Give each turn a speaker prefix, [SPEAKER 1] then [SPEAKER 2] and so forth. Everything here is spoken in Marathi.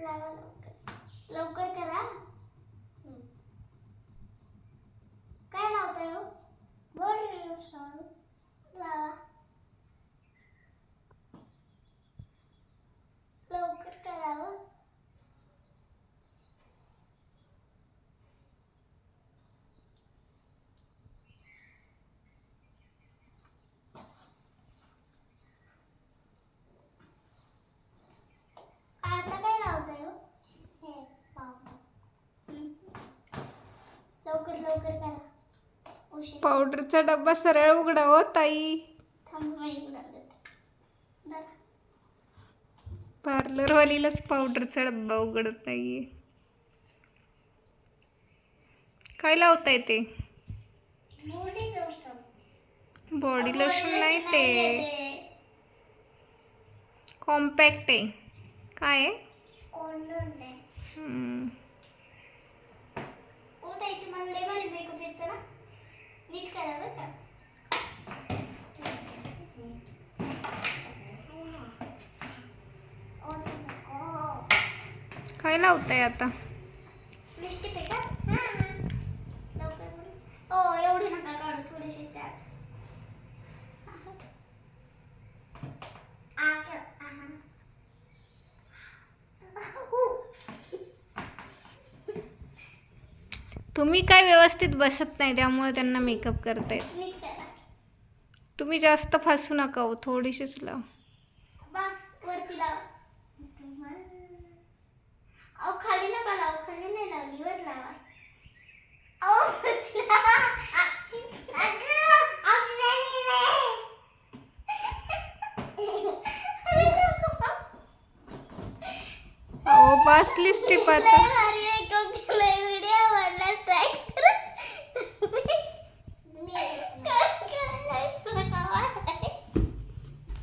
[SPEAKER 1] लावा लवकर, लवकर करा. काय लावताय हो? बॉडी लोशन लावा, लवकर करा हो. आता काय लावताय हो? हे पावडर. लवकर लवकर करा. उशीर.
[SPEAKER 2] पावडरचा डब्बा सरळ उघडा हो ताई.
[SPEAKER 1] थांब मी उघडून देते. जरा.
[SPEAKER 2] पार्लरवालीलाच पावडरचा डब्बा उघडत नाहीये. काय लावताय ते?
[SPEAKER 1] Body lotion.
[SPEAKER 2] बॉडी लोशन नाही ते, कॉम्पॅक्ट आहे. काय आहे?
[SPEAKER 1] कॉन्डोम आहे.
[SPEAKER 2] हम्म.
[SPEAKER 1] ओ ताई, तुम्हाला लय भारी मेकअप येतो ना? नीट करा बरं का.
[SPEAKER 2] काय लावताय आता?
[SPEAKER 1] लिपस्टिक आहे का? लवकर बोल. ओ एवढी नका काढू, थोडीशी त्यात.
[SPEAKER 2] तुम्ही काय व्यवस्थित बसत नाही त्यामुळे त्यांना मेकअप करतायत.
[SPEAKER 1] नीट करा.
[SPEAKER 2] तुम्ही जास्त फासू नका हो, थोडीशीच लाव.
[SPEAKER 1] बस वरती लावा. अहो खाली नका लावू, खाली नाही लावली, वर लावा. अहो वरती लावा.
[SPEAKER 2] अहो बस लिपस्टिक आता.
[SPEAKER 1] लय भारी